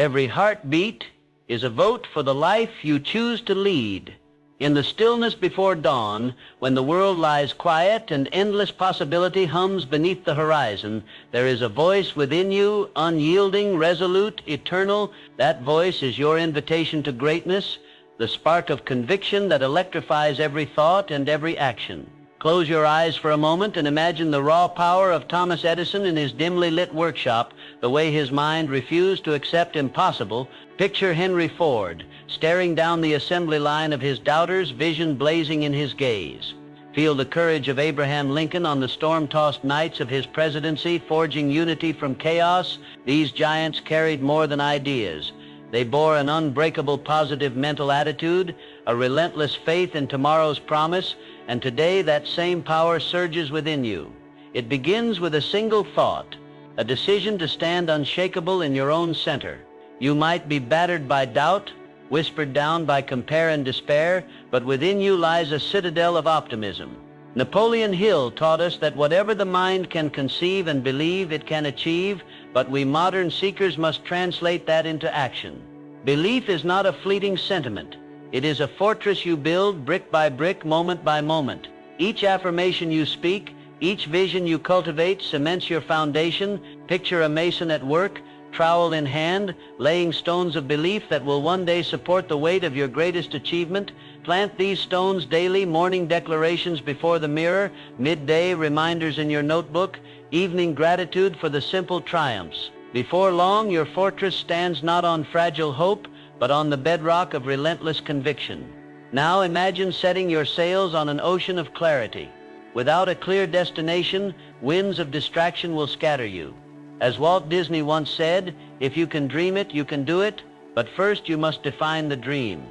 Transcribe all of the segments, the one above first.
Every heartbeat is a vote for the life you choose to lead. In the stillness before dawn, when the world lies quiet and endless possibility hums beneath the horizon, there is a voice within you, unyielding, resolute, eternal. That voice is your invitation to greatness, the spark of conviction that electrifies every thought and every action. Close your eyes for a moment and imagine the raw power of Thomas Edison in his dimly lit workshop, the way his mind refused to accept impossible. Picture Henry Ford, staring down the assembly line of his doubters, vision blazing in his gaze. Feel the courage of Abraham Lincoln on the storm-tossed nights of his presidency, forging unity from chaos. These giants carried more than ideas. They bore an unbreakable positive mental attitude, a relentless faith in tomorrow's promise, and today that same power surges within you. It begins with a single thought, a decision to stand unshakable in your own center. You might be battered by doubt, whispered down by compare and despair, but within you lies a citadel of optimism. Napoleon Hill taught us that whatever the mind can conceive and believe, it can achieve, but we modern seekers must translate that into action. Belief is not a fleeting sentiment. It is a fortress you build brick by brick, moment by moment. Each affirmation you speak, each vision you cultivate cements your foundation. Picture a mason at work, trowel in hand, laying stones of belief that will one day support the weight of your greatest achievement. Plant these stones daily, morning declarations before the mirror, midday reminders in your notebook, evening gratitude for the simple triumphs. Before long, your fortress stands not on fragile hope, but on the bedrock of relentless conviction. Now imagine setting your sails on an ocean of clarity. Without a clear destination, winds of distraction will scatter you. As Walt Disney once said, if you can dream it, you can do it, but first you must define the dream.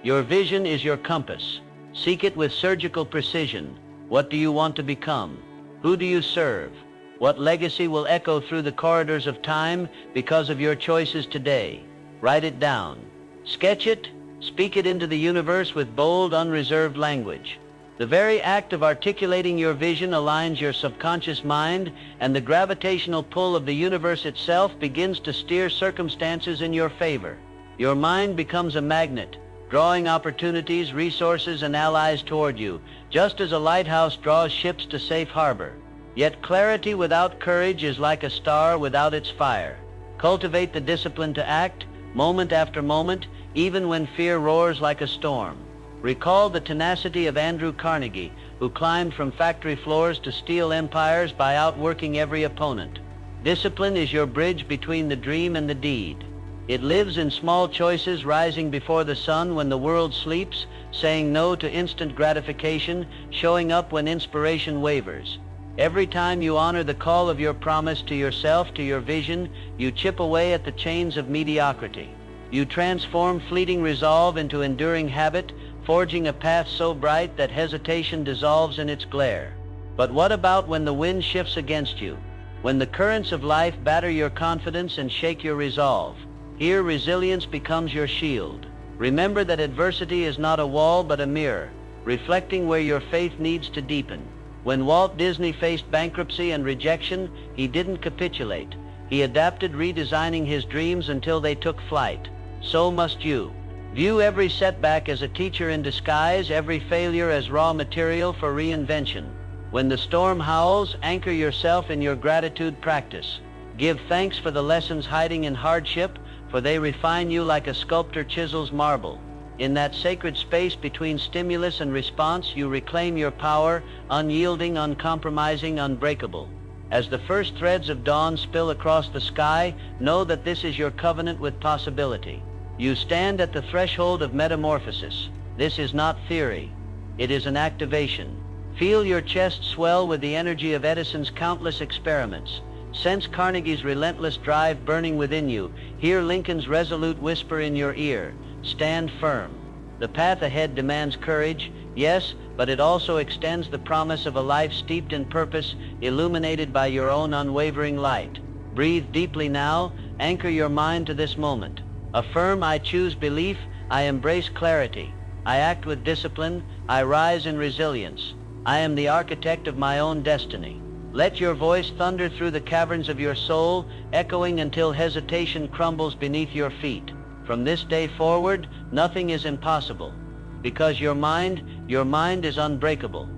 Your vision is your compass. Seek it with surgical precision. What do you want to become? Who do you serve? What legacy will echo through the corridors of time because of your choices today? Write it down. Sketch it. Speak it into the universe with bold, unreserved language. The very act of articulating your vision aligns your subconscious mind, and the gravitational pull of the universe itself begins to steer circumstances in your favor. Your mind becomes a magnet, drawing opportunities, resources, and allies toward you, just as a lighthouse draws ships to safe harbor. Yet clarity without courage is like a star without its fire. Cultivate the discipline to act, moment after moment, even when fear roars like a storm. Recall the tenacity of Andrew Carnegie, who climbed from factory floors to steel empires by outworking every opponent. Discipline is your bridge between the dream and the deed. It lives in small choices, rising before the sun when the world sleeps, saying no to instant gratification, showing up when inspiration wavers. Every time you honor the call of your promise to yourself, to your vision, you chip away at the chains of mediocrity. You transform fleeting resolve into enduring habit, forging a path so bright that hesitation dissolves in its glare. But what about when the wind shifts against you? When the currents of life batter your confidence and shake your resolve? Here, resilience becomes your shield. Remember that adversity is not a wall but a mirror, reflecting where your faith needs to deepen. When Walt Disney faced bankruptcy and rejection, he didn't capitulate. He adapted, redesigning his dreams until they took flight. So must you. View every setback as a teacher in disguise, every failure as raw material for reinvention. When the storm howls, anchor yourself in your gratitude practice. Give thanks for the lessons hiding in hardship, for they refine you like a sculptor chisels marble. In that sacred space between stimulus and response, you reclaim your power, unyielding, uncompromising, unbreakable. As the first threads of dawn spill across the sky, know that this is your covenant with possibility. You stand at the threshold of metamorphosis. This is not theory. It is an activation. Feel your chest swell with the energy of Edison's countless experiments. Sense Carnegie's relentless drive burning within you. Hear Lincoln's resolute whisper in your ear. Stand firm. The path ahead demands courage, yes, but it also extends the promise of a life steeped in purpose, illuminated by your own unwavering light. Breathe deeply now. Anchor your mind to this moment. Affirm, I choose belief, I embrace clarity, I act with discipline, I rise in resilience. I am the architect of my own destiny. Let your voice thunder through the caverns of your soul, echoing until hesitation crumbles beneath your feet. From this day forward, nothing is impossible, because your mind is unbreakable.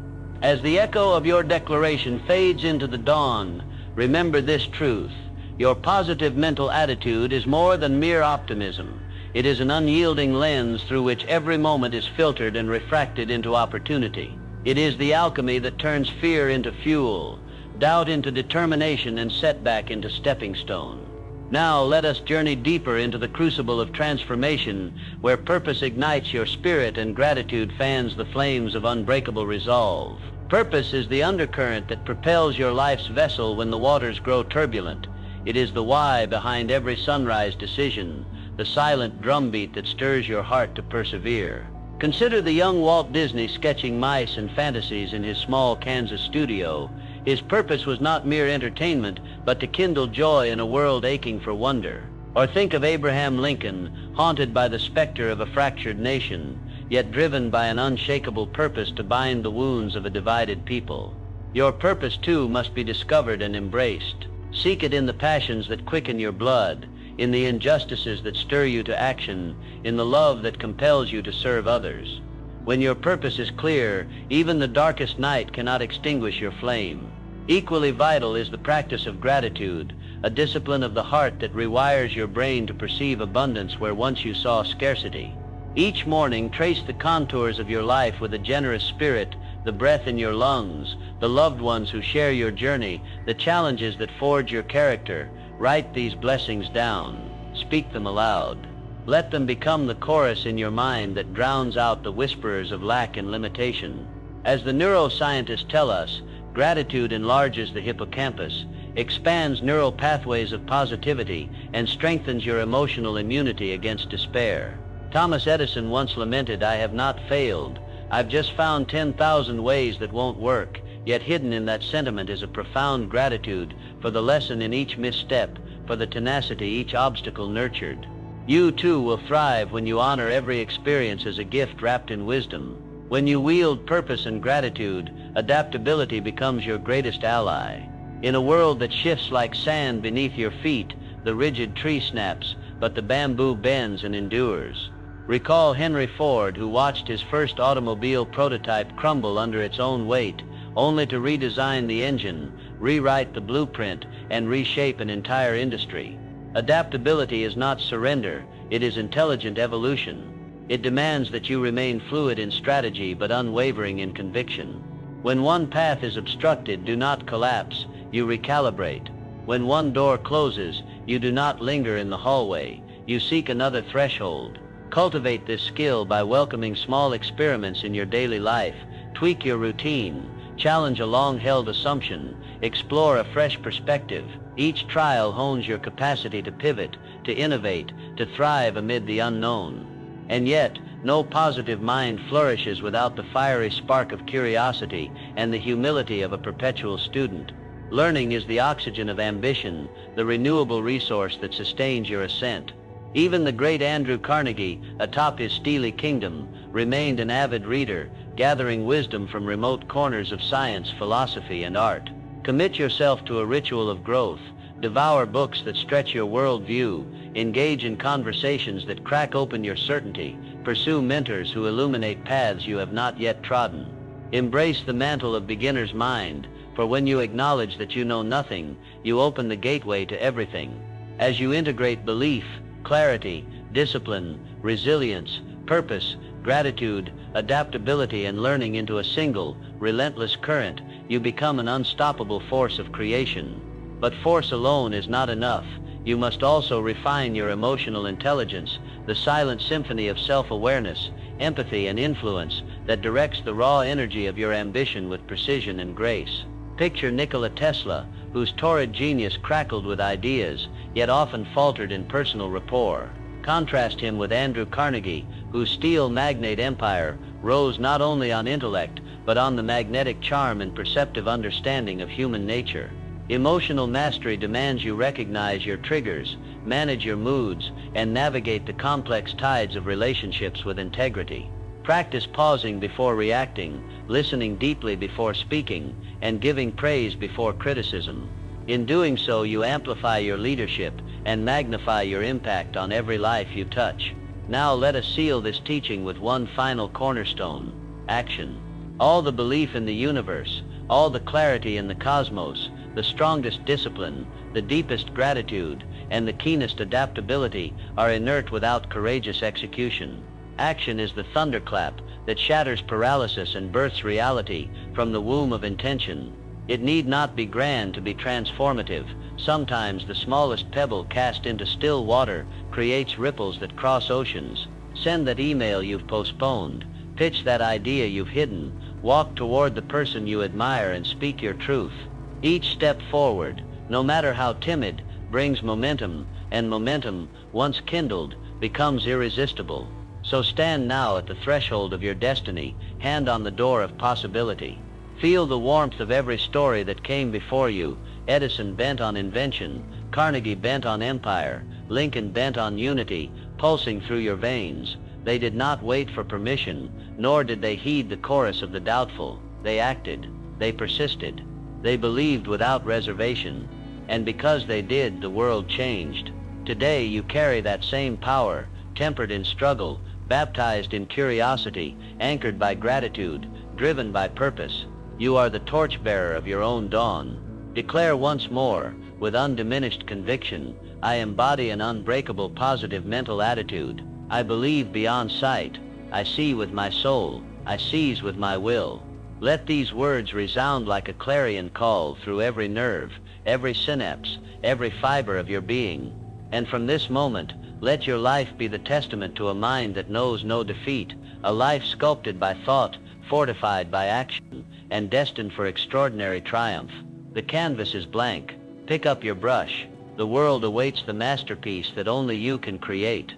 As the echo of your declaration fades into the dawn, remember this truth. Your positive mental attitude is more than mere optimism. It is an unyielding lens through which every moment is filtered and refracted into opportunity. It is the alchemy that turns fear into fuel, doubt into determination, and setback into stepping stone. Now let us journey deeper into the crucible of transformation, where purpose ignites your spirit and gratitude fans the flames of unbreakable resolve. Purpose is the undercurrent that propels your life's vessel when the waters grow turbulent. It is the why behind every sunrise decision, the silent drumbeat that stirs your heart to persevere. Consider the young Walt Disney sketching mice and fantasies in his small Kansas studio. His purpose was not mere entertainment, but to kindle joy in a world aching for wonder. Or think of Abraham Lincoln, haunted by the specter of a fractured nation, yet driven by an unshakable purpose to bind the wounds of a divided people. Your purpose, too, must be discovered and embraced. Seek it in the passions that quicken your blood, in the injustices that stir you to action, in the love that compels you to serve others. When your purpose is clear, even the darkest night cannot extinguish your flame. Equally vital is the practice of gratitude, a discipline of the heart that rewires your brain to perceive abundance where once you saw scarcity. Each morning, trace the contours of your life with a generous spirit, the breath in your lungs, the loved ones who share your journey, the challenges that forge your character. Write these blessings down. Speak them aloud. Let them become the chorus in your mind that drowns out the whisperers of lack and limitation. As the neuroscientists tell us, gratitude enlarges the hippocampus, expands neural pathways of positivity, and strengthens your emotional immunity against despair. Thomas Edison once lamented, "I have not failed. I've just found 10,000 ways that won't work." Yet hidden in that sentiment is a profound gratitude for the lesson in each misstep, for the tenacity each obstacle nurtured. You too will thrive when you honor every experience as a gift wrapped in wisdom. When you wield purpose and gratitude, adaptability becomes your greatest ally. In a world that shifts like sand beneath your feet, the rigid tree snaps, but the bamboo bends and endures. Recall Henry Ford, who watched his first automobile prototype crumble under its own weight, only to redesign the engine, rewrite the blueprint, and reshape an entire industry. Adaptability is not surrender, it is intelligent evolution. It demands that you remain fluid in strategy but unwavering in conviction. When one path is obstructed, do not collapse, you recalibrate. When one door closes, you do not linger in the hallway, you seek another threshold. Cultivate this skill by welcoming small experiments in your daily life. Tweak your routine. Challenge a long-held assumption. Explore a fresh perspective. Each trial hones your capacity to pivot, to innovate, to thrive amid the unknown. And yet, no positive mind flourishes without the fiery spark of curiosity and the humility of a perpetual student. Learning is the oxygen of ambition, the renewable resource that sustains your ascent. Even the great Andrew Carnegie, atop his steely kingdom, remained an avid reader, gathering wisdom from remote corners of science, philosophy, and art. Commit yourself to a ritual of growth. Devour books that stretch your worldview. Engage in conversations that crack open your certainty. Pursue mentors who illuminate paths you have not yet trodden. Embrace the mantle of beginner's mind, for when you acknowledge that you know nothing, you open the gateway to everything. As you integrate belief, clarity, discipline, resilience, purpose, gratitude, adaptability, and learning into a single, relentless current, you become an unstoppable force of creation. But force alone is not enough. You must also refine your emotional intelligence, the silent symphony of self-awareness, empathy, and influence that directs the raw energy of your ambition with precision and grace. Picture Nikola Tesla, whose torrid genius crackled with ideas, yet often faltered in personal rapport. Contrast him with Andrew Carnegie, whose steel magnate empire rose not only on intellect, but on the magnetic charm and perceptive understanding of human nature. Emotional mastery demands you recognize your triggers, manage your moods, and navigate the complex tides of relationships with integrity. Practice pausing before reacting, listening deeply before speaking, and giving praise before criticism. In doing so, you amplify your leadership and magnify your impact on every life you touch. Now let us seal this teaching with one final cornerstone: action. All the belief in the universe, all the clarity in the cosmos, the strongest discipline, the deepest gratitude, and the keenest adaptability are inert without courageous execution. Action is the thunderclap that shatters paralysis and births reality from the womb of intention. It need not be grand to be transformative. Sometimes the smallest pebble cast into still water creates ripples that cross oceans. Send that email you've postponed. Pitch that idea you've hidden. Walk toward the person you admire and speak your truth. Each step forward, no matter how timid, brings momentum, and momentum, once kindled, becomes irresistible. So stand now at the threshold of your destiny, hand on the door of possibility. Feel the warmth of every story that came before you: Edison bent on invention, Carnegie bent on empire, Lincoln bent on unity, pulsing through your veins. They did not wait for permission, nor did they heed the chorus of the doubtful. They acted. They persisted. They believed without reservation. And because they did, the world changed. Today you carry that same power, tempered in struggle, baptized in curiosity, anchored by gratitude, driven by purpose. You are the torchbearer of your own dawn. Declare once more, with undiminished conviction, I embody an unbreakable positive mental attitude. I believe beyond sight. I see with my soul. I seize with my will. Let these words resound like a clarion call through every nerve, every synapse, every fiber of your being. And from this moment, let your life be the testament to a mind that knows no defeat, a life sculpted by thought, fortified by action, and destined for extraordinary triumph. The canvas is blank. Pick up your brush. The world awaits the masterpiece that only you can create.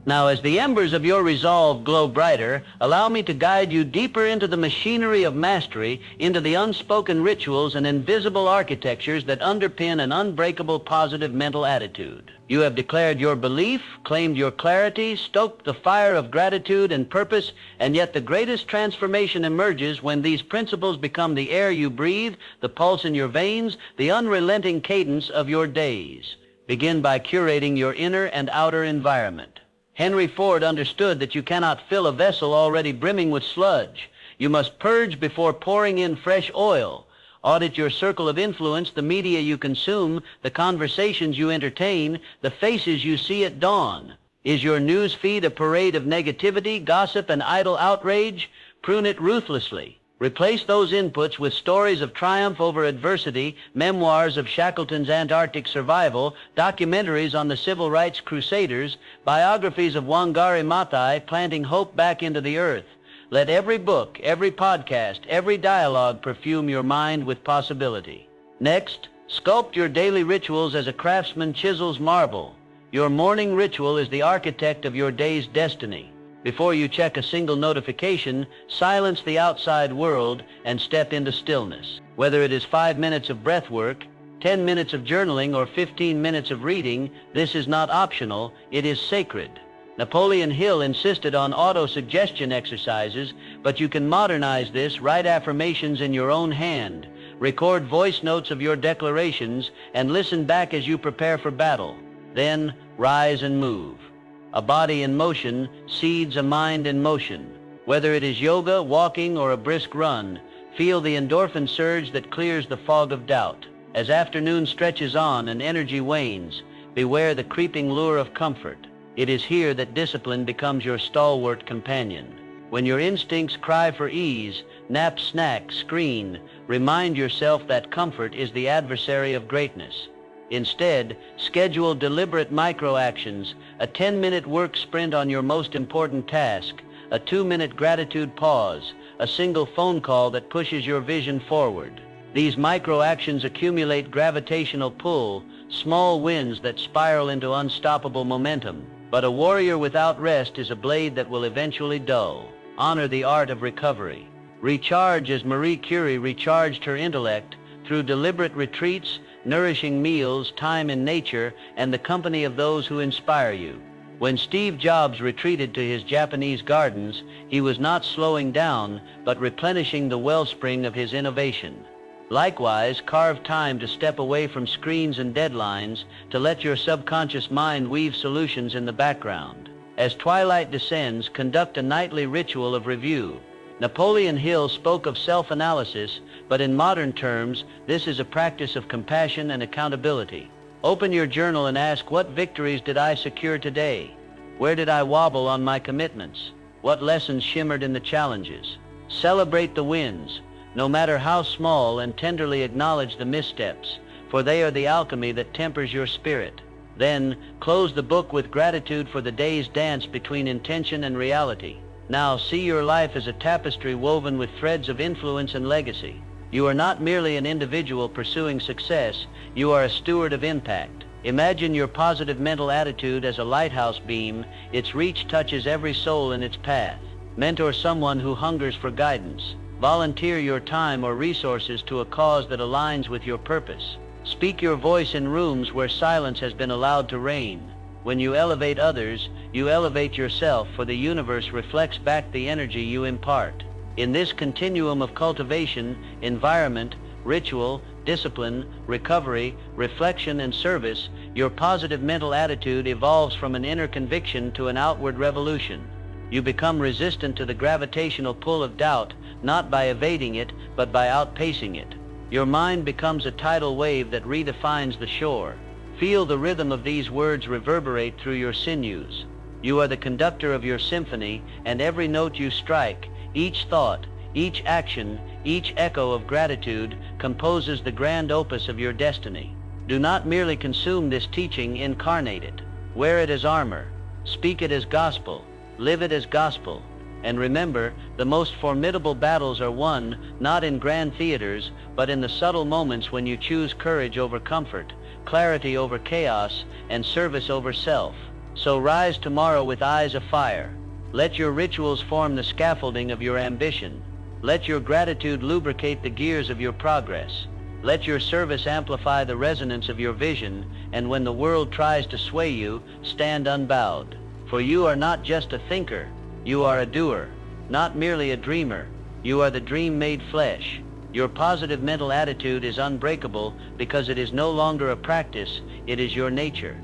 Now, as the embers of your resolve glow brighter, allow me to guide you deeper into the machinery of mastery, into the unspoken rituals and invisible architectures that underpin an unbreakable positive mental attitude. You have declared your belief, claimed your clarity, stoked the fire of gratitude and purpose, and yet the greatest transformation emerges when these principles become the air you breathe, the pulse in your veins, the unrelenting cadence of your days. Begin by curating your inner and outer environment. Henry Ford understood that you cannot fill a vessel already brimming with sludge. You must purge before pouring in fresh oil. Audit your circle of influence, the media you consume, the conversations you entertain, the faces you see at dawn. Is your news feed a parade of negativity, gossip, and idle outrage? Prune it ruthlessly. Replace those inputs with stories of triumph over adversity, memoirs of Shackleton's Antarctic survival, documentaries on the civil rights crusaders, biographies of Wangari Maathai planting hope back into the earth. Let every book, every podcast, every dialogue perfume your mind with possibility. Next, sculpt your daily rituals as a craftsman chisels marble. Your morning ritual is the architect of your day's destiny. Before you check a single notification, silence the outside world and step into stillness. Whether it is 5 minutes of breath work, 10 minutes of journaling, or 15 minutes of reading, this is not optional, it is sacred. Napoleon Hill insisted on auto-suggestion exercises, but you can modernize this. Write affirmations in your own hand. Record voice notes of your declarations and listen back as you prepare for battle. Then, rise and move. A body in motion seeds a mind in motion. Whether it is yoga, walking, or a brisk run, feel the endorphin surge that clears the fog of doubt. As afternoon stretches on and energy wanes, beware the creeping lure of comfort. It is here that discipline becomes your stalwart companion. When your instincts cry for ease, nap, snack, screen, remind yourself that comfort is the adversary of greatness. Instead, schedule deliberate micro-actions, a 10-minute work sprint on your most important task, a 2-minute gratitude pause, a single phone call that pushes your vision forward. These micro-actions accumulate gravitational pull, small wins that spiral into unstoppable momentum. But a warrior without rest is a blade that will eventually dull. Honor the art of recovery. Recharge as Marie Curie recharged her intellect through deliberate retreats, nourishing meals, time in nature, and the company of those who inspire you. When Steve Jobs retreated to his Japanese gardens, he was not slowing down, but replenishing the wellspring of his innovation. Likewise, carve time to step away from screens and deadlines to let your subconscious mind weave solutions in the background. As twilight descends, conduct a nightly ritual of review. Napoleon Hill spoke of self-analysis, but in modern terms, this is a practice of compassion and accountability. Open your journal and ask, what victories did I secure today? Where did I wobble on my commitments? What lessons shimmered in the challenges? Celebrate the wins, no matter how small, and tenderly acknowledge the missteps, for they are the alchemy that tempers your spirit. Then, close the book with gratitude for the day's dance between intention and reality. Now, see your life as a tapestry woven with threads of influence and legacy. You are not merely an individual pursuing success, you are a steward of impact. Imagine your positive mental attitude as a lighthouse beam. Its reach touches every soul in its path. Mentor someone who hungers for guidance. Volunteer your time or resources to a cause that aligns with your purpose. Speak your voice in rooms where silence has been allowed to reign. When you elevate others, you elevate yourself, for the universe reflects back the energy you impart. In this continuum of cultivation, environment, ritual, discipline, recovery, reflection, and service, your positive mental attitude evolves from an inner conviction to an outward revolution. You become resistant to the gravitational pull of doubt, not by evading it, but by outpacing it. Your mind becomes a tidal wave that redefines the shore. Feel the rhythm of these words reverberate through your sinews. You are the conductor of your symphony, and every note you strike, each thought, each action, each echo of gratitude composes the grand opus of your destiny. Do not merely consume this teaching, incarnate it. Wear it as armor. Speak it as gospel. Live it as gospel. And remember, the most formidable battles are won not in grand theaters, but in the subtle moments when you choose courage over comfort, clarity over chaos, and service over self. So rise tomorrow with eyes afire. Let your rituals form the scaffolding of your ambition. Let your gratitude lubricate the gears of your progress. Let your service amplify the resonance of your vision, and when the world tries to sway you, stand unbowed. For you are not just a thinker, you are a doer. Not merely a dreamer, you are the dream made flesh. Your positive mental attitude is unbreakable because it is no longer a practice, it is your nature.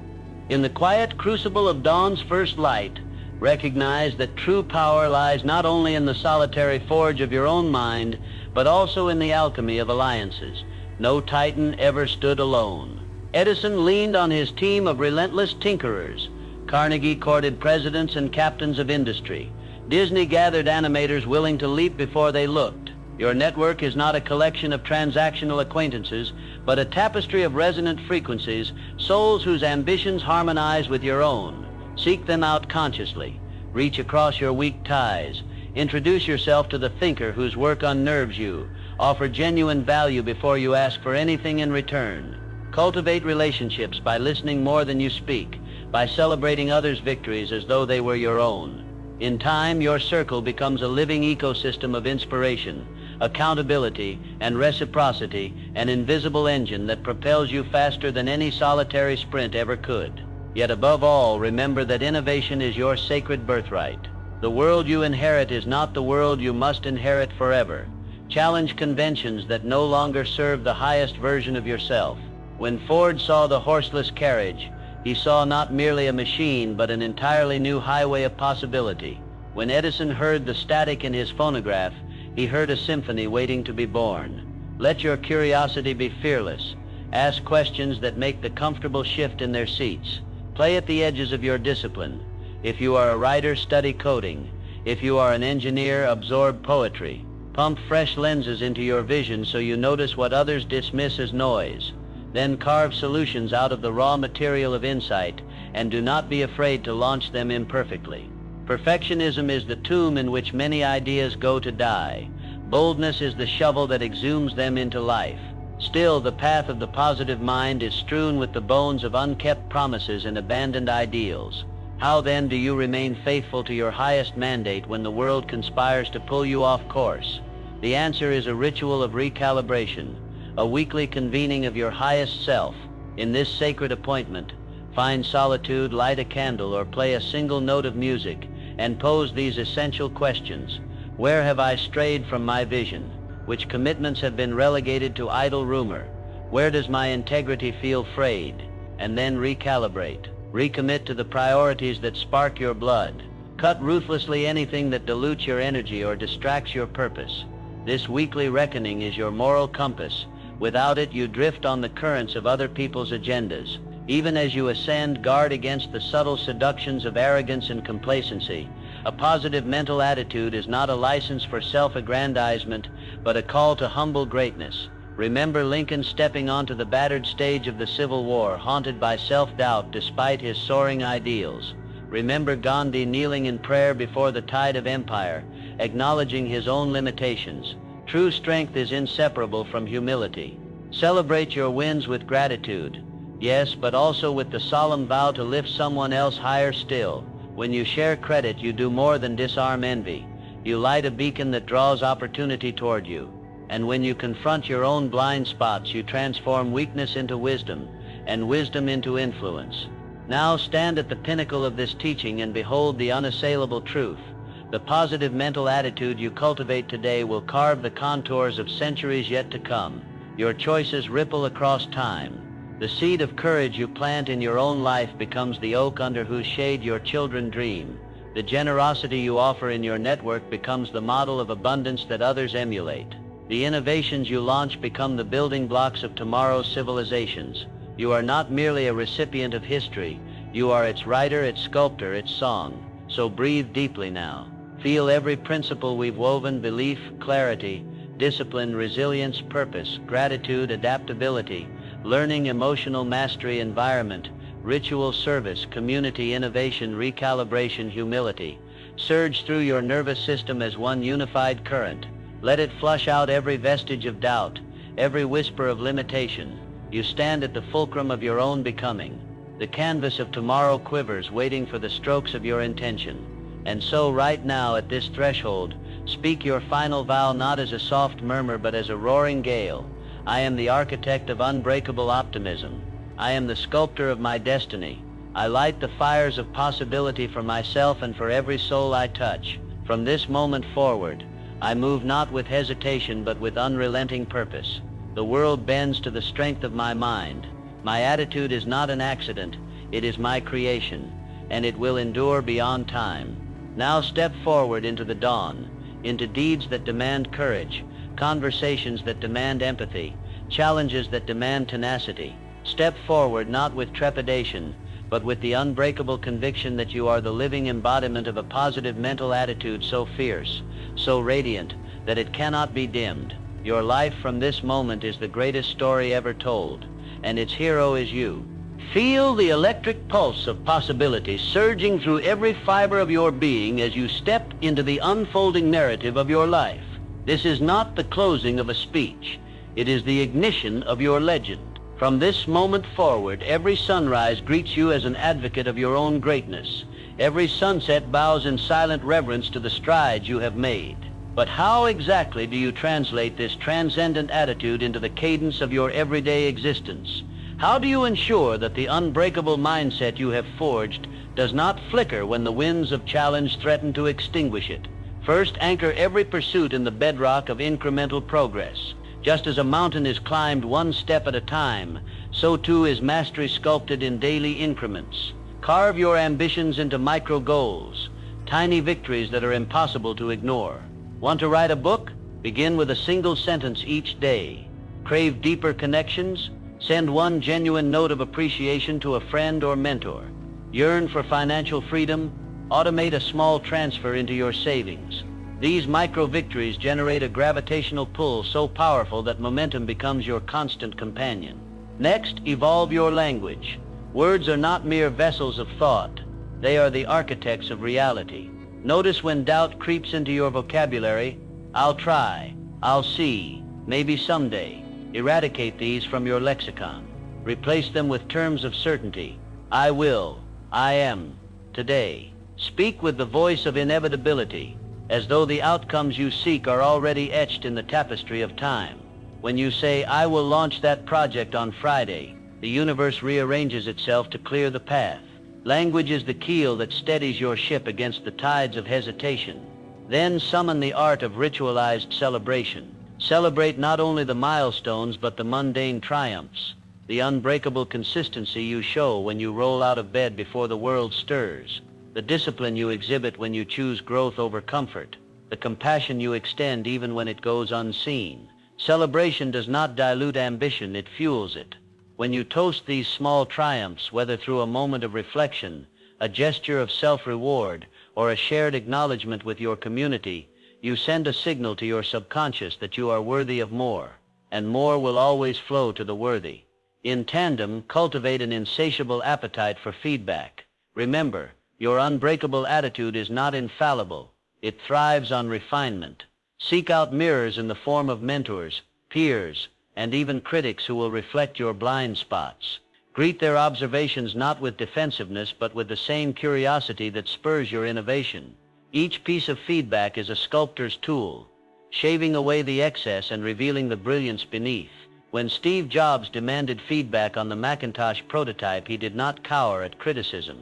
In the quiet crucible of dawn's first light, recognize that true power lies not only in the solitary forge of your own mind, but also in the alchemy of alliances. No titan ever stood alone. Edison leaned on his team of relentless tinkerers. Carnegie courted presidents and captains of industry. Disney gathered animators willing to leap before they looked. Your network is not a collection of transactional acquaintances, but a tapestry of resonant frequencies, souls whose ambitions harmonize with your own. Seek them out consciously. Reach across your weak ties. Introduce yourself to the thinker whose work unnerves you. Offer genuine value before you ask for anything in return. Cultivate relationships by listening more than you speak, by celebrating others' victories as though they were your own. In time, your circle becomes a living ecosystem of inspiration, accountability, and reciprocity, an invisible engine that propels you faster than any solitary sprint ever could. Yet above all, remember that innovation is your sacred birthright. The world you inherit is not the world you must inherit forever. Challenge conventions that no longer serve the highest version of yourself. When Ford saw the horseless carriage, he saw not merely a machine, but an entirely new highway of possibility. When Edison heard the static in his phonograph, he heard a symphony waiting to be born. Let your curiosity be fearless. Ask questions that make the comfortable shift in their seats. Play at the edges of your discipline. If you are a writer, study coding. If you are an engineer, absorb poetry. Pump fresh lenses into your vision so you notice what others dismiss as noise. Then carve solutions out of the raw material of insight, and do not be afraid to launch them imperfectly. Perfectionism is the tomb in which many ideas go to die. Boldness is the shovel that exhumes them into life. Still, the path of the positive mind is strewn with the bones of unkept promises and abandoned ideals. How then do you remain faithful to your highest mandate when the world conspires to pull you off course? The answer is a ritual of recalibration, a weekly convening of your highest self. In this sacred appointment, Find solitude, light a candle, or play a single note of music, and pose these essential questions. Where have I strayed from my vision? Which commitments have been relegated to idle rumor? Where does my integrity feel frayed? And then recalibrate. Recommit to the priorities that spark your blood. Cut ruthlessly anything that dilutes your energy or distracts your purpose. This weekly reckoning is your moral compass. Without it, you drift on the currents of other people's agendas. Even as you ascend, guard against the subtle seductions of arrogance and complacency. A positive mental attitude is not a license for self-aggrandizement, but a call to humble greatness. Remember Lincoln stepping onto the battered stage of the Civil War, haunted by self-doubt despite his soaring ideals. Remember Gandhi kneeling in prayer before the tide of empire, acknowledging his own limitations. True strength is inseparable from humility. Celebrate your wins with gratitude. Yes, but also with the solemn vow to lift someone else higher still. When you share credit, you do more than disarm envy. You light a beacon that draws opportunity toward you. And when you confront your own blind spots, you transform weakness into wisdom, and wisdom into influence. Now stand at the pinnacle of this teaching and behold the unassailable truth. The positive mental attitude you cultivate today will carve the contours of centuries yet to come. Your choices ripple across time. The seed of courage you plant in your own life becomes the oak under whose shade your children dream. The generosity you offer in your network becomes the model of abundance that others emulate. The innovations you launch become the building blocks of tomorrow's civilizations. You are not merely a recipient of history. You are its writer, its sculptor, its song. So breathe deeply now. Feel every principle we've woven: belief, clarity, discipline, resilience, purpose, gratitude, adaptability, learning, emotional mastery, environment, ritual, service, community, innovation, recalibration, humility. Surge through your nervous system as one unified current. Let it flush out every vestige of doubt, every whisper of limitation. You stand at the fulcrum of your own becoming. The canvas of tomorrow quivers, waiting for the strokes of your intention. And so right now at this threshold, speak your final vow not as a soft murmur but as a roaring gale. I am the architect of unbreakable optimism. I am the sculptor of my destiny. I light the fires of possibility for myself and for every soul I touch. From this moment forward, I move not with hesitation but with unrelenting purpose. The world bends to the strength of my mind. My attitude is not an accident, it is my creation, and it will endure beyond time. Now step forward into the dawn, into deeds that demand courage, conversations that demand empathy, challenges that demand tenacity. Step forward not with trepidation, but with the unbreakable conviction that you are the living embodiment of a positive mental attitude so fierce, so radiant, that it cannot be dimmed. Your life from this moment is the greatest story ever told, and its hero is you. Feel the electric pulse of possibility surging through every fiber of your being as you step into the unfolding narrative of your life. This is not the closing of a speech. It is the ignition of your legend. From this moment forward, every sunrise greets you as an advocate of your own greatness. Every sunset bows in silent reverence to the strides you have made. But how exactly do you translate this transcendent attitude into the cadence of your everyday existence? How do you ensure that the unbreakable mindset you have forged does not flicker when the winds of challenge threaten to extinguish it? First, anchor every pursuit in the bedrock of incremental progress. Just as a mountain is climbed one step at a time, so too is mastery sculpted in daily increments. Carve your ambitions into micro goals, tiny victories that are impossible to ignore. Want to write a book? Begin with a single sentence each day. Crave deeper connections? Send one genuine note of appreciation to a friend or mentor. Yearn for financial freedom? Automate a small transfer into your savings. These micro-victories generate a gravitational pull so powerful that momentum becomes your constant companion. Next, evolve your language. Words are not mere vessels of thought. They are the architects of reality. Notice when doubt creeps into your vocabulary. I'll try, I'll see, maybe someday. Eradicate these from your lexicon. Replace them with terms of certainty. I will, I am, today. Speak with the voice of inevitability, as though the outcomes you seek are already etched in the tapestry of time. When you say, I will launch that project on Friday, the universe rearranges itself to clear the path. Language is the keel that steadies your ship against the tides of hesitation. Then summon the art of ritualized celebration. Celebrate not only the milestones but the mundane triumphs. The unbreakable consistency you show when you roll out of bed before the world stirs. The discipline you exhibit when you choose growth over comfort. The compassion you extend even when it goes unseen. Celebration does not dilute ambition, it fuels it. When you toast these small triumphs, whether through a moment of reflection, a gesture of self-reward, or a shared acknowledgement with your community, you send a signal to your subconscious that you are worthy of more, and more will always flow to the worthy. In tandem, cultivate an insatiable appetite for feedback. Remember, your unbreakable attitude is not infallible. It thrives on refinement. Seek out mirrors in the form of mentors, peers, and even critics who will reflect your blind spots. Greet their observations not with defensiveness but with the same curiosity that spurs your innovation. Each piece of feedback is a sculptor's tool, shaving away the excess and revealing the brilliance beneath. When Steve Jobs demanded feedback on the Macintosh prototype, he did not cower at criticism.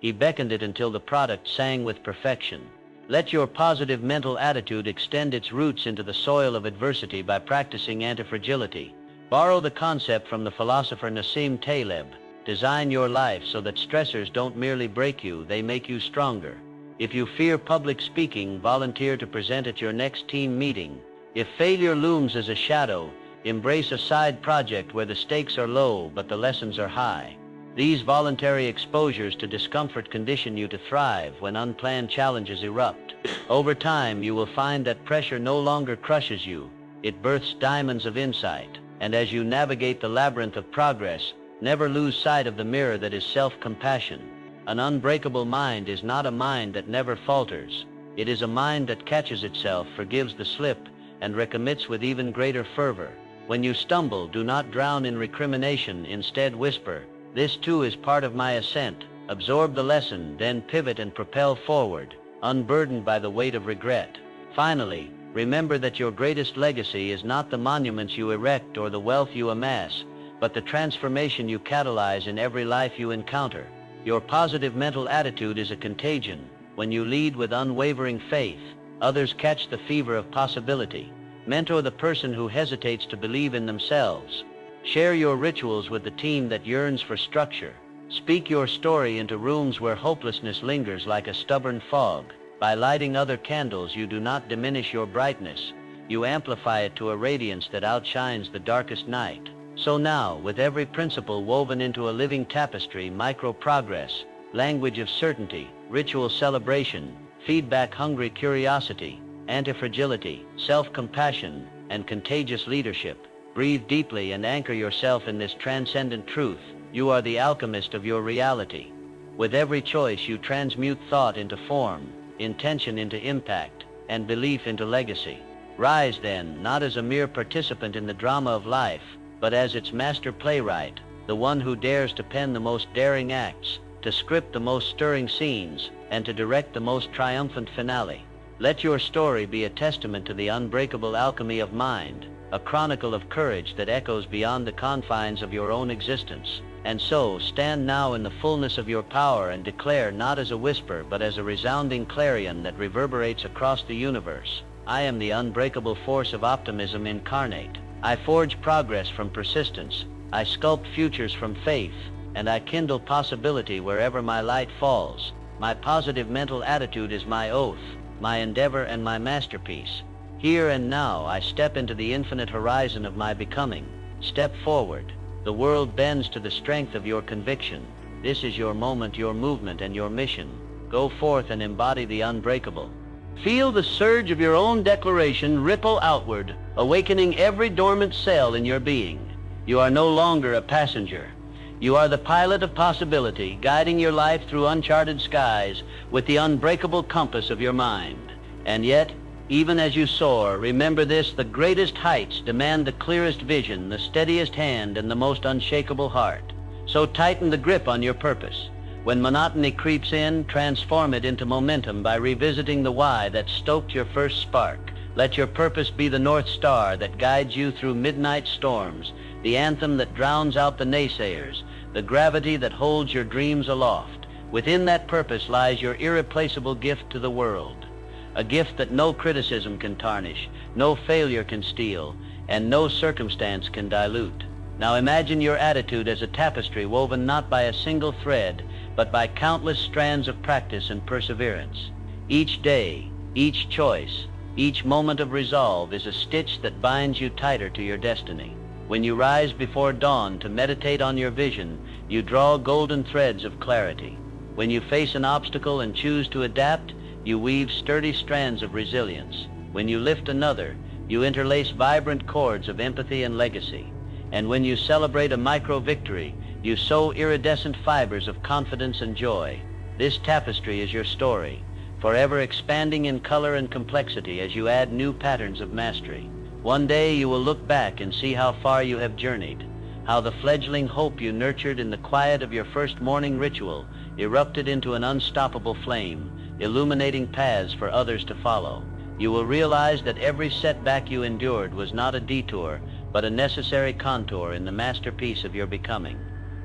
He beckoned it until the product sang with perfection. Let your positive mental attitude extend its roots into the soil of adversity by practicing antifragility. Borrow the concept from the philosopher Nassim Taleb. Design your life so that stressors don't merely break you, they make you stronger. If you fear public speaking, volunteer to present at your next team meeting. If failure looms as a shadow, embrace a side project where the stakes are low but the lessons are high. These voluntary exposures to discomfort condition you to thrive when unplanned challenges erupt. Over time, you will find that pressure no longer crushes you. It births diamonds of insight. And as you navigate the labyrinth of progress, never lose sight of the mirror that is self-compassion. An unbreakable mind is not a mind that never falters. It is a mind that catches itself, forgives the slip, and recommits with even greater fervor. When you stumble, do not drown in recrimination. Instead, whisper, "This too is part of my ascent." Absorb the lesson, then pivot and propel forward, unburdened by the weight of regret. Finally, remember that your greatest legacy is not the monuments you erect or the wealth you amass, but the transformation you catalyze in every life you encounter. Your positive mental attitude is a contagion. When you lead with unwavering faith, others catch the fever of possibility. Mentor the person who hesitates to believe in themselves. Share your rituals with the team that yearns for structure. Speak your story into rooms where hopelessness lingers like a stubborn fog. By lighting other candles, you do not diminish your brightness. You amplify it to a radiance that outshines the darkest night. So now, with every principle woven into a living tapestry, micro-progress, language of certainty, ritual celebration, feedback-hungry curiosity, antifragility, self-compassion, and contagious leadership, breathe deeply and anchor yourself in this transcendent truth. You are the alchemist of your reality. With every choice, you transmute thought into form, intention into impact, and belief into legacy. Rise then, not as a mere participant in the drama of life, but as its master playwright, the one who dares to pen the most daring acts, to script the most stirring scenes, and to direct the most triumphant finale. Let your story be a testament to the unbreakable alchemy of mind, a chronicle of courage that echoes beyond the confines of your own existence. And so, stand now in the fullness of your power and declare, not as a whisper, but as a resounding clarion that reverberates across the universe, "I am the unbreakable force of optimism incarnate. I forge progress from persistence, I sculpt futures from faith, and I kindle possibility wherever my light falls. My positive mental attitude is my oath, my endeavor and my masterpiece. Here and now I step into the infinite horizon of my becoming. Step forward. The world bends to the strength of your conviction. This is your moment, your movement, and your mission. Go forth and embody the unbreakable." Feel the surge of your own declaration ripple outward, awakening every dormant cell in your being. You are no longer a passenger. You are the pilot of possibility, guiding your life through uncharted skies with the unbreakable compass of your mind. And yet, even as you soar, remember this: the greatest heights demand the clearest vision, the steadiest hand, and the most unshakable heart. So tighten the grip on your purpose. When monotony creeps in, transform it into momentum by revisiting the why that stoked your first spark. Let your purpose be the North Star that guides you through midnight storms, the anthem that drowns out the naysayers, the gravity that holds your dreams aloft. Within that purpose lies your irreplaceable gift to the world, a gift that no criticism can tarnish, no failure can steal, and no circumstance can dilute. Now imagine your attitude as a tapestry woven not by a single thread, but by countless strands of practice and perseverance. Each day, each choice, each moment of resolve is a stitch that binds you tighter to your destiny. When you rise before dawn to meditate on your vision, you draw golden threads of clarity. When you face an obstacle and choose to adapt, you weave sturdy strands of resilience. When you lift another, you interlace vibrant cords of empathy and legacy. And when you celebrate a micro-victory, you sew iridescent fibers of confidence and joy. This tapestry is your story, forever expanding in color and complexity as you add new patterns of mastery. One day you will look back and see how far you have journeyed, how the fledgling hope you nurtured in the quiet of your first morning ritual erupted into an unstoppable flame, illuminating paths for others to follow. You will realize that every setback you endured was not a detour, but a necessary contour in the masterpiece of your becoming.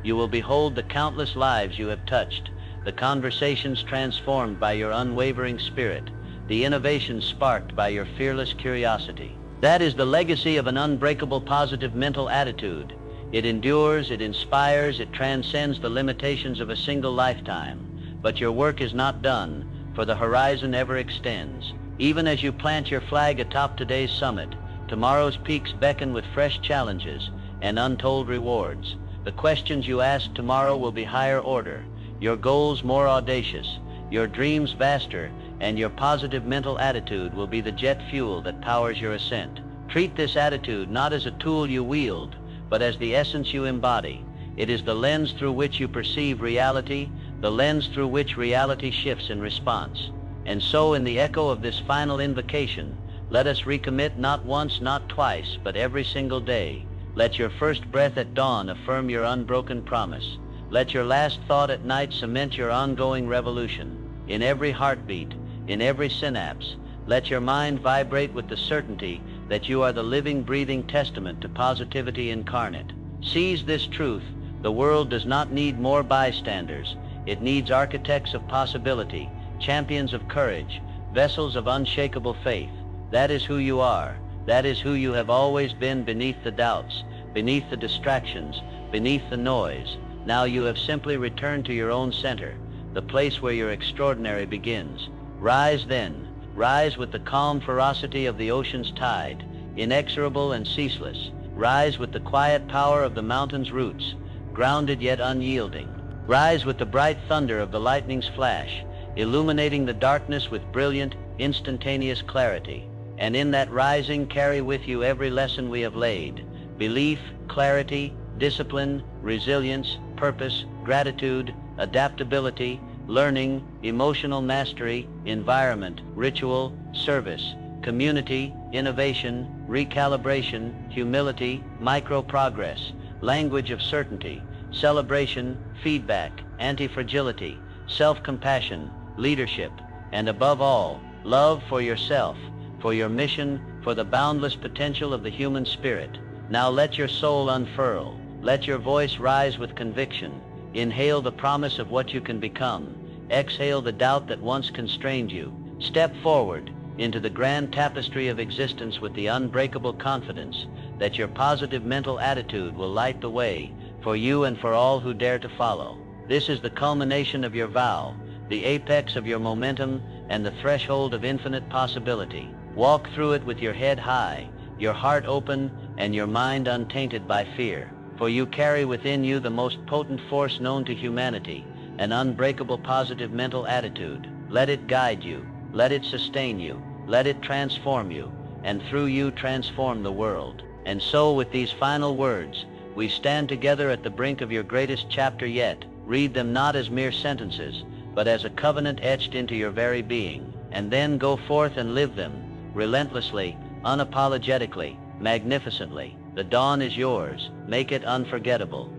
You will behold the countless lives you have touched, the conversations transformed by your unwavering spirit, the innovations sparked by your fearless curiosity. That is the legacy of an unbreakable positive mental attitude. It endures, it inspires, it transcends the limitations of a single lifetime. But your work is not done, for the horizon ever extends. Even as you plant your flag atop today's summit, tomorrow's peaks beckon with fresh challenges and untold rewards. The questions you ask tomorrow will be higher order, your goals more audacious, your dreams vaster, and your positive mental attitude will be the jet fuel that powers your ascent. Treat this attitude not as a tool you wield, but as the essence you embody. It is the lens through which you perceive reality, the lens through which reality shifts in response. And so in the echo of this final invocation, let us recommit not once, not twice, but every single day. Let your first breath at dawn affirm your unbroken promise. Let your last thought at night cement your ongoing revolution. In every heartbeat, in every synapse, let your mind vibrate with the certainty that you are the living, breathing testament to positivity incarnate. Seize this truth. The world does not need more bystanders. It needs architects of possibility, champions of courage, vessels of unshakable faith. That is who you are. That is who you have always been, beneath the doubts, beneath the distractions, beneath the noise. Now you have simply returned to your own center, the place where your extraordinary begins. Rise then. Rise with the calm ferocity of the ocean's tide, inexorable and ceaseless. Rise with the quiet power of the mountain's roots, grounded yet unyielding. Rise with the bright thunder of the lightning's flash, illuminating the darkness with brilliant, instantaneous clarity. And in that rising, carry with you every lesson we have laid: belief, clarity, discipline, resilience, purpose, gratitude, adaptability, learning, emotional mastery, environment, ritual, service, community, innovation, recalibration, humility, micro-progress, language of certainty, celebration, feedback, anti-fragility, self-compassion, leadership, and above all, love for yourself, for your mission, for the boundless potential of the human spirit. Now let your soul unfurl. Let your voice rise with conviction. Inhale the promise of what you can become. Exhale the doubt that once constrained you. Step forward into the grand tapestry of existence with the unbreakable confidence that your positive mental attitude will light the way for you and for all who dare to follow. This is the culmination of your vow, the apex of your momentum, and the threshold of infinite possibility. Walk through it with your head high, your heart open, and your mind untainted by fear. For you carry within you the most potent force known to humanity, an unbreakable positive mental attitude. Let it guide you, let it sustain you, let it transform you, and through you transform the world. And so with these final words, we stand together at the brink of your greatest chapter yet. Read them not as mere sentences, but as a covenant etched into your very being. And then go forth and live them, relentlessly, unapologetically, magnificently. The dawn is yours. Make it unforgettable.